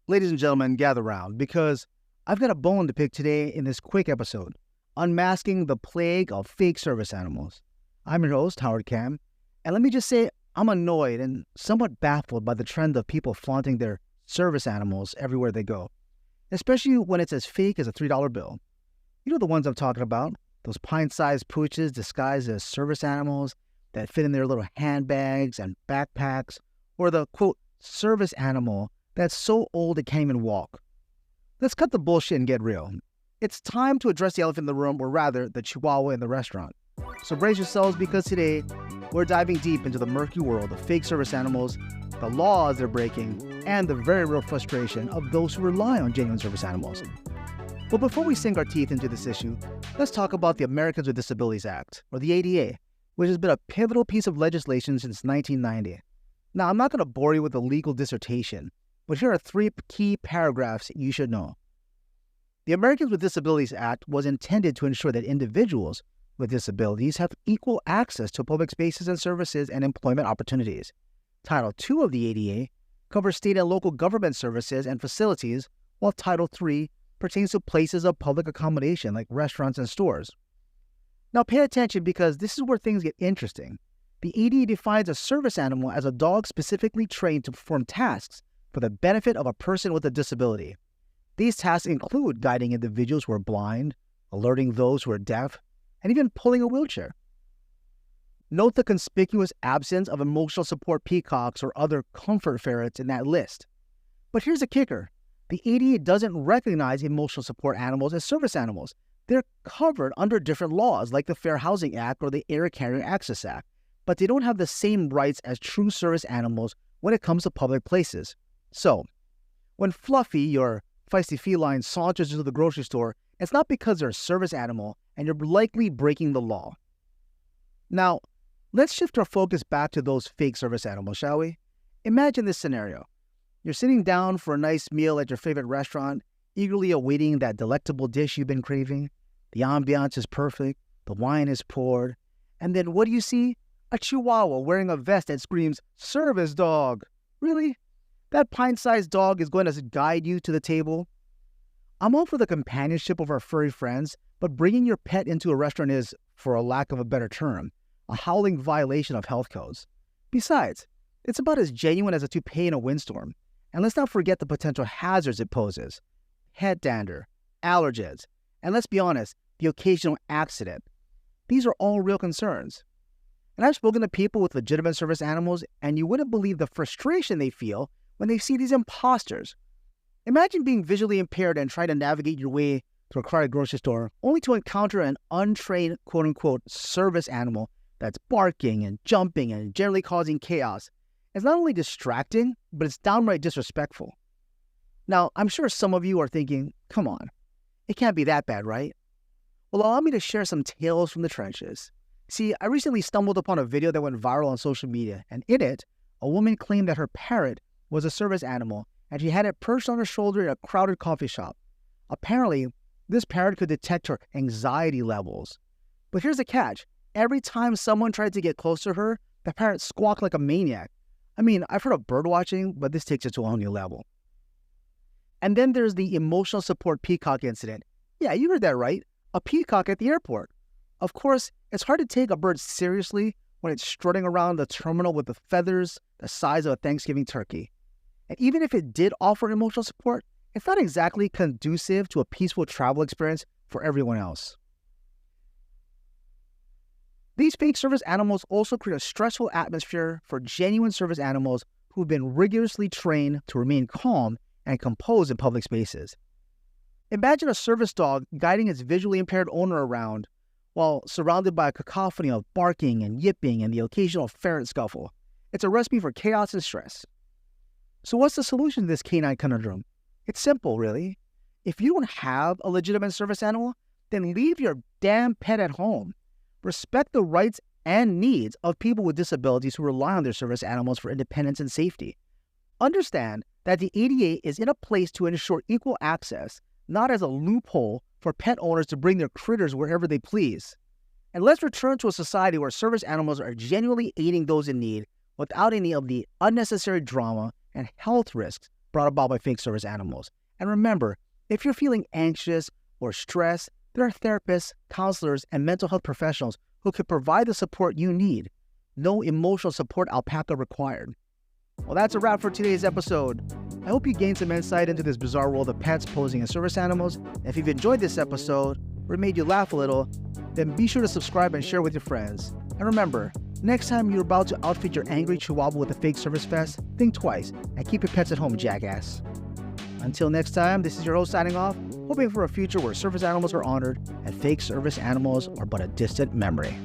Ladies and gentlemen, gather round because I've got a bone to pick today in this quick episode, unmasking the plague of fake service animals. I'm your host, Howard Cam, and let me just say I'm annoyed and somewhat baffled by the trend of people flaunting their service animals everywhere they go, especially when it's as fake as a $3 bill. You know the ones I'm talking about, those pint-sized pooches disguised as service animals that fit in their little handbags and backpacks, or the, quote, service animal that's so old it can't even walk. Let's cut the bullshit and get real. It's time to address the elephant in the room, or rather, the chihuahua in the restaurant. So brace yourselves because today, we're diving deep into the murky world of fake service animals, the laws they're breaking, and the very real frustration of those who rely on genuine service animals. But before we sink our teeth into this issue, let's talk about the Americans with Disabilities Act, or the ADA, which has been a pivotal piece of legislation since 1990. Now, I'm not going to bore you with a legal dissertation, but here are 3 key paragraphs you should know. The Americans with Disabilities Act was intended to ensure that individuals with disabilities have equal access to public spaces and services and employment opportunities. Title II of the ADA covers state and local government services and facilities, while Title III pertains to places of public accommodation like restaurants and stores. Now pay attention because this is where things get interesting. The ADA defines a service animal as a dog specifically trained to perform tasks for the benefit of a person with a disability. These tasks include guiding individuals who are blind, alerting those who are deaf, and even pulling a wheelchair. Note the conspicuous absence of emotional support peacocks or other comfort ferrets in that list. But here's the kicker. The ADA doesn't recognize emotional support animals as service animals. They're covered under different laws like the Fair Housing Act or the Air Carrier Access Act, but they don't have the same rights as true service animals when it comes to public places. So, when Fluffy, your feisty feline, saunters into the grocery store, it's not because they're a service animal and you're likely breaking the law. Now, let's shift our focus back to those fake service animals, shall we? Imagine this scenario. You're sitting down for a nice meal at your favorite restaurant, eagerly awaiting that delectable dish you've been craving. The ambiance is perfect, the wine is poured, and then what do you see? A chihuahua wearing a vest that screams, "Service dog!" Really? That pint-sized dog is going to guide you to the table? I'm all for the companionship of our furry friends, but bringing your pet into a restaurant is, for a lack of a better term, a howling violation of health codes. Besides, it's about as genuine as a toupee in a windstorm. And let's not forget the potential hazards it poses. Head dander, allergens, and let's be honest, the occasional accident. These are all real concerns. And I've spoken to people with legitimate service animals, and you wouldn't believe the frustration they feel when they see these imposters. Imagine being visually impaired and trying to navigate your way through a crowded grocery store, only to encounter an untrained quote-unquote service animal that's barking and jumping and generally causing chaos. It's not only distracting, but it's downright disrespectful. Now, I'm sure some of you are thinking, come on, it can't be that bad, right? Well, allow me to share some tales from the trenches. See, I recently stumbled upon a video that went viral on social media, and in it, a woman claimed that her parrot was a service animal, and she had it perched on her shoulder in a crowded coffee shop. Apparently, this parrot could detect her anxiety levels. But here's the catch. Every time someone tried to get close to her, the parrot squawked like a maniac. I mean, I've heard of bird watching, but this takes it to a whole new level. And then there's the emotional support peacock incident. Yeah, you heard that right. A peacock at the airport. Of course, it's hard to take a bird seriously when it's strutting around the terminal with the feathers the size of a Thanksgiving turkey. And even if it did offer emotional support, it's not exactly conducive to a peaceful travel experience for everyone else. These fake service animals also create a stressful atmosphere for genuine service animals who've been rigorously trained to remain calm and composed in public spaces. Imagine a service dog guiding its visually impaired owner around while surrounded by a cacophony of barking and yipping and the occasional ferret scuffle. It's a recipe for chaos and stress. So what's the solution to this canine conundrum? It's simple, really. If you don't have a legitimate service animal, then leave your damn pet at home. Respect the rights and needs of people with disabilities who rely on their service animals for independence and safety. Understand that the ADA is in a place to ensure equal access, not as a loophole for pet owners to bring their critters wherever they please. And let's return to a society where service animals are genuinely aiding those in need without any of the unnecessary drama and health risks brought about by fake service animals. And remember, if you're feeling anxious or stressed, there are therapists, counselors, and mental health professionals who can provide the support you need. No emotional support alpaca required. Well, that's a wrap for today's episode. I hope you gained some insight into this bizarre world of pets posing as service animals. If you've enjoyed this episode or it made you laugh a little, then be sure to subscribe and share with your friends. And remember, next time you're about to outfit your angry chihuahua with a fake service vest, think twice and keep your pets at home, jackass. Until next time, this is your host signing off, hoping for a future where service animals are honored and fake service animals are but a distant memory.